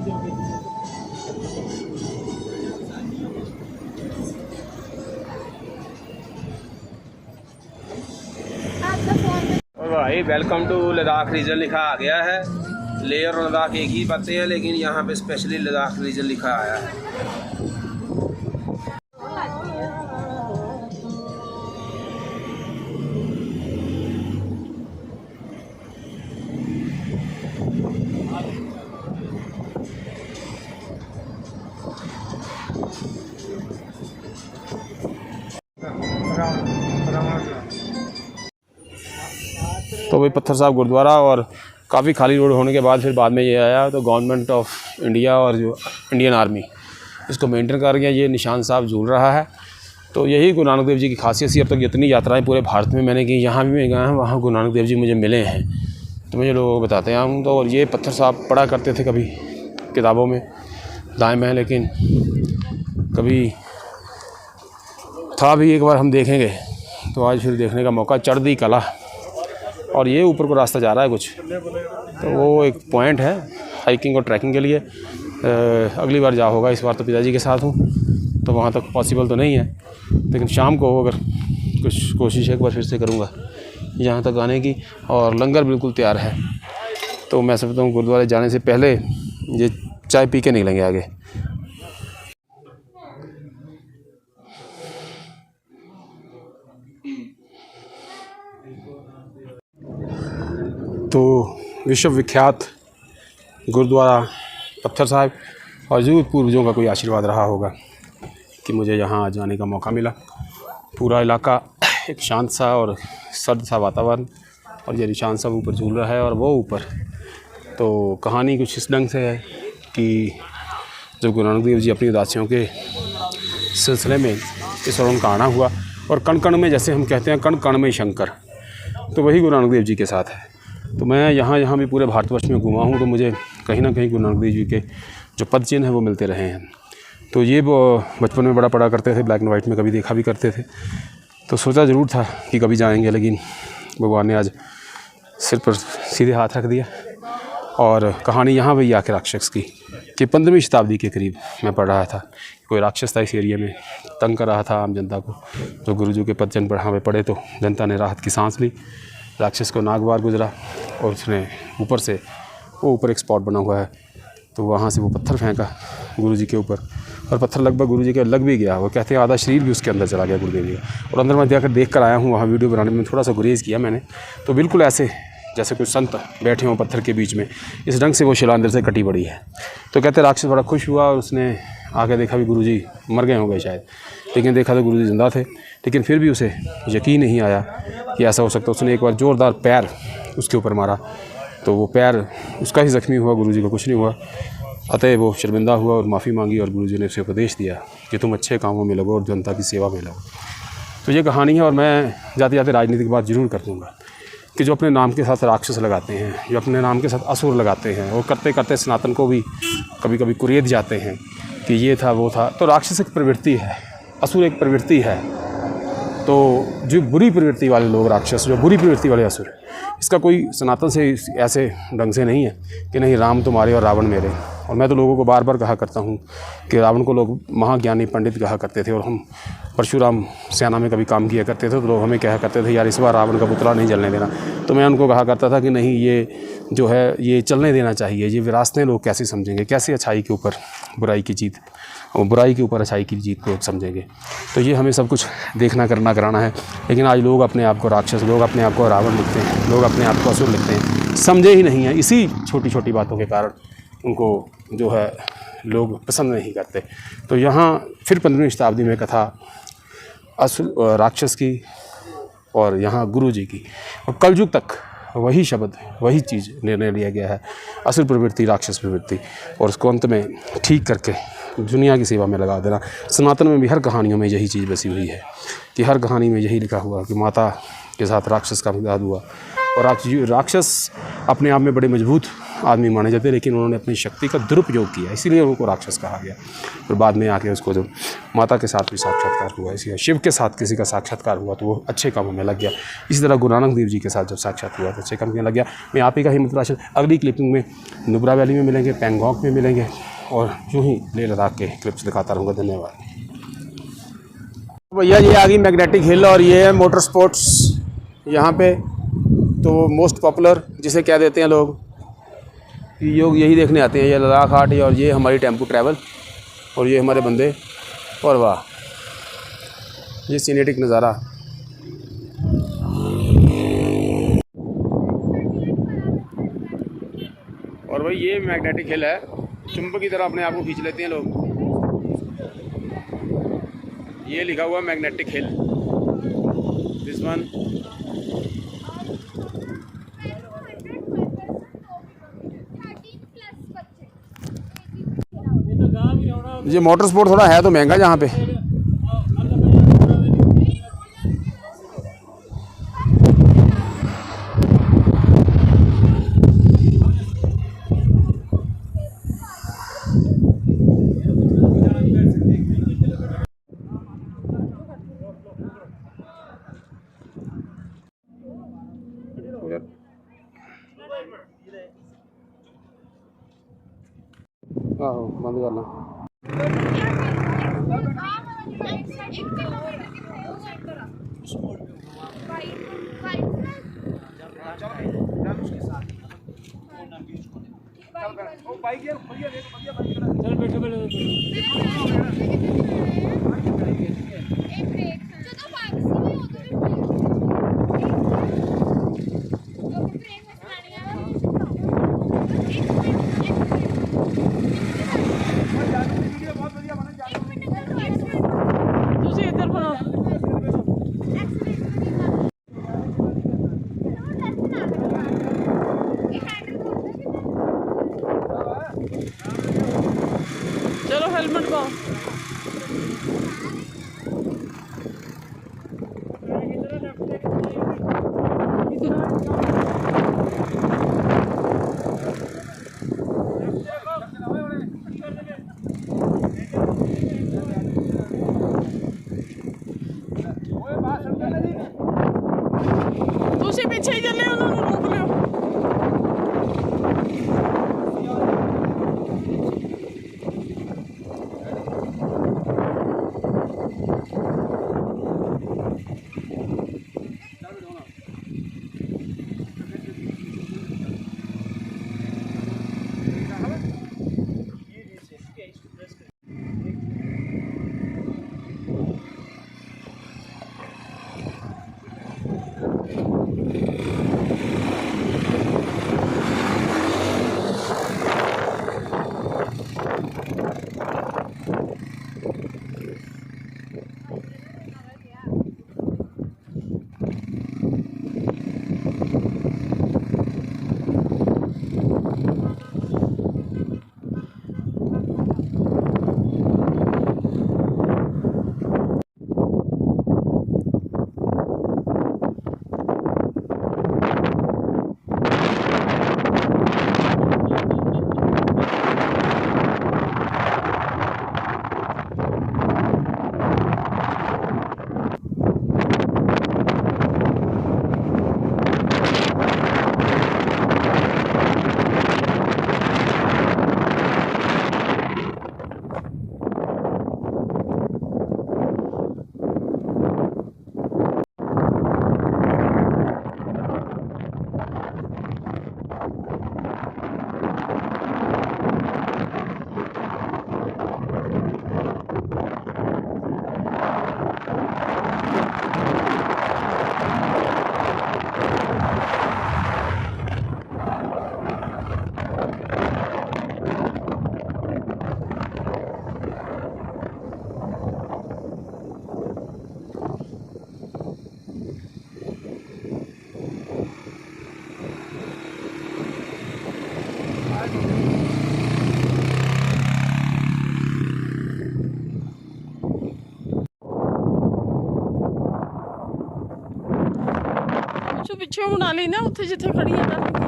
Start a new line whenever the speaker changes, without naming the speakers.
भाई welcome to Ladakh reason लिखा आ गया है। लेह और लद्दाख एक ही बातें हैं, लेकिन यहाँ पे स्पेशली लद्दाख रीजन लिखा आया है। तो भाई पत्थर साहब गुरुद्वारा और काफ़ी खाली रोड होने के बाद में ये आया तो गवर्नमेंट ऑफ इंडिया और जो इंडियन आर्मी इसको मेंटेन कर गया। ये निशान साहब झूल रहा है। तो यही गुरु नानक देव जी की खासियत थी। अब तक जितनी यात्राएं पूरे भारत में मैंने की, यहाँ भी मैं गया हूँ, वहाँ गुरु नानक देव जी मुझे मिले हैं, तो मुझे लोग बताते हैं। तो और ये पत्थर साहब पढ़ा करते थे कभी किताबों में दाएँ में, लेकिन कभी था भी एक बार हम देखेंगे, तो आज फिर देखने का मौका। चढ़दी कला और ये ऊपर को रास्ता जा रहा है कुछ, तो वो एक पॉइंट है हाइकिंग और ट्रैकिंग के लिए। अगली बार जा होगा, इस बार तो पिताजी के साथ हूँ तो वहाँ तक पॉसिबल तो नहीं है, लेकिन शाम को अगर कुछ कोशिश एक बार फिर से करूँगा यहाँ तक आने की। और लंगर बिल्कुल तैयार है, तो मैं समझता हूँ गुरुद्वारे जाने से पहले ये चाय पी के निकलेंगे आगे। तो विश्व विख्यात गुरुद्वारा पत्थर साहब, और ज़रूर पूर्वजों का कोई आशीर्वाद रहा होगा कि मुझे यहाँ जाने का मौका मिला। पूरा इलाका एक शांत सा और सर्द सा वातावरण, और ये निशान साहब ऊपर झूल रहा है और वो ऊपर। तो कहानी कुछ इस ढंग से है कि जब गुरु नानक देव जी अपनी उदासियों के सिलसिले में इस और उनका आना हुआ, और कण कण में, जैसे हम कहते हैं कण कण में शंकर, तो वही गुरु नानक देव जी के साथ है। तो मैं यहाँ भी पूरे भारतवर्ष में घूमा हूँ, तो मुझे कहीं ना कहीं गुरु नानक देव जी के जो पद चिन्ह हैं वो मिलते रहे हैं। तो ये वो बचपन में बड़ा पढ़ा करते थे, ब्लैक एंड वाइट में कभी देखा भी करते थे, तो सोचा ज़रूर था कि कभी जाएंगे, लेकिन भगवान ने आज सिर पर सीधे हाथ रख दिया। और कहानी यहाँ वही आके राक्षस की कि 15वीं शताब्दी के करीब मैं पढ़ रहा था, कोई राक्षस था इस एरिया में, तंग कर रहा था आम जनता को। तो गुरु जी के पद चिन्ह यहाँ पे पड़े तो जनता ने राहत की सांस ली। राक्षस को नागवार गुजरा और उसने ऊपर से, वो ऊपर एक स्पॉट बना हुआ है, तो वहाँ से वो पत्थर फेंका गुरु जी के ऊपर, और पत्थर लगभग गुरु जी के लग भी गया। वो कहते हैं आधा शरीर भी उसके अंदर चला गया गुरुदेव जी का। और अंदर मैं जाकर देख कर आया हूँ, वहाँ वीडियो बनाने में थोड़ा सा गुरेज किया मैंने, तो बिल्कुल ऐसे जैसे कुछ संत बैठे हों पत्थर के बीच में, इस ढंग से वो शिला अंदर से कटी पड़ी है। तो कहते राक्षस बड़ा खुश हुआ और उसने आके देखा भी गुरु जी मर गए होंगे शायद, लेकिन देखा तो गुरु जी जिंदा थे। लेकिन फिर भी उसे यकीन नहीं आया कि ऐसा हो सकता। उसने एक बार ज़ोरदार पैर उसके ऊपर मारा, तो वो पैर उसका ही ज़ख्मी हुआ, गुरु जी को कुछ नहीं हुआ। अतः वो शर्मिंदा हुआ और माफ़ी मांगी, और गुरु जी ने उसे उपदेश दिया कि तुम अच्छे कामों में लगो और जनता की सेवा में लगो। तो ये कहानी है। और मैं जाते जाते राजनीति की बात जरूर कर दूँगा कि जो अपने नाम के साथ राक्षस लगाते हैं, जो अपने नाम के साथ असुर लगाते हैं, वो करते करते सनातन को भी कभी कभी कुरेद जाते हैं कि ये था वो था। तो राक्षस एक प्रवृत्ति है, असुर एक प्रवृत्ति है। तो जो बुरी प्रवृत्ति वाले लोग राक्षस, जो बुरी प्रवृत्ति वाले असुर, इसका कोई सनातन से ऐसे ढंग से नहीं है कि नहीं राम तुम्हारे और रावण मेरे। और मैं तो लोगों को बार बार कहा करता हूँ कि रावण को लोग महाज्ञानी पंडित कहा करते थे, और हम परशुराम सेना में कभी काम किया करते थे तो लोग हमें कहा करते थे यार इस बार रावण का पुतला नहीं जलने देना। तो मैं उनको कहा करता था कि नहीं, ये जो है ये चलने देना चाहिए। ये विरासतें लोग कैसे समझेंगे, कैसे अच्छाई के ऊपर बुराई की जीत, और बुराई के ऊपर अच्छाई की जीत को समझेंगे। तो ये हमें सब कुछ देखना करना कराना है। लेकिन आज लोग अपने आप को राक्षस, लोग अपने आप को रावण लिखते हैं, लोग अपने आप को असुर लिखते हैं, समझे ही नहीं है। इसी छोटी छोटी बातों के कारण उनको जो है लोग पसंद नहीं करते। तो यहाँ फिर 15वीं शताब्दी में कथा असुर राक्षस की, और यहाँ गुरु जी की, और कलयुग तक वही शब्द, वही चीज़ निर्णय लिया गया है, असुर प्रवृत्ति, राक्षस प्रवृत्ति, और उसको अंत में ठीक करके दुनिया की सेवा में लगा देना। सनातन में भी हर कहानियों में यही चीज़ बसी हुई है कि हर कहानी में यही लिखा हुआ कि माता के साथ राक्षस का विवाद हुआ,
और राक्षस अपने आप में बड़े मजबूत आदमी माने जाते हैं, लेकिन उन्होंने अपनी शक्ति का दुरुपयोग किया, इसीलिए उनको राक्षस कहा गया। फिर बाद में आके उसको जब माता के साथ भी साक्षात्कार हुआ, इसी शिव के साथ किसी का साक्षात्कार हुआ तो वो अच्छे कामों में लग गया। इसी तरह गुरु नानक देव जी के साथ जब साक्षात हुआ तो अच्छे काम में लग गया। मैं आप ही का ही मतलब अगली क्लिपिंग में नुब्रा वैली में मिलेंगे, पैंगोंग में मिलेंगे और यूँ ही लेह लद्दाख के क्लिप्स दिखाता रहूँगा। धन्यवाद भैया। ये आ गई मैग्नेटिक हिल और ये है मोटर स्पोर्ट्स यहाँ पे। तो मोस्ट पॉपुलर जिसे क्या देते हैं लोग, लोग यही देखने आते हैं, ये लद्दाख हाट और ये हमारी टेम्पो ट्रैवल और ये हमारे बंदे। और वाह ये सीनेटिक नज़ारा। और भाई ये मैग्नेटिक हिल है, चुंबक की तरह अपने आप को खींच लेते हैं लोग। ये लिखा हुआ मैग्नेटिक हिल, दिस वन। ये मोटर स्पोर्ट थोड़ा है तो महंगा यहाँ पे। आहो बंद करना।
चलो हेलमेट पाओ। तुसी पीछे ही चले, उन्होंने रोक लियो। ਪਿੱਛੇ ਬਣਾ ਲਈ ਨਾ ਉੱਥੇ ਜਿੱਥੇ ਖੜੀ ਆ ਤਾਂ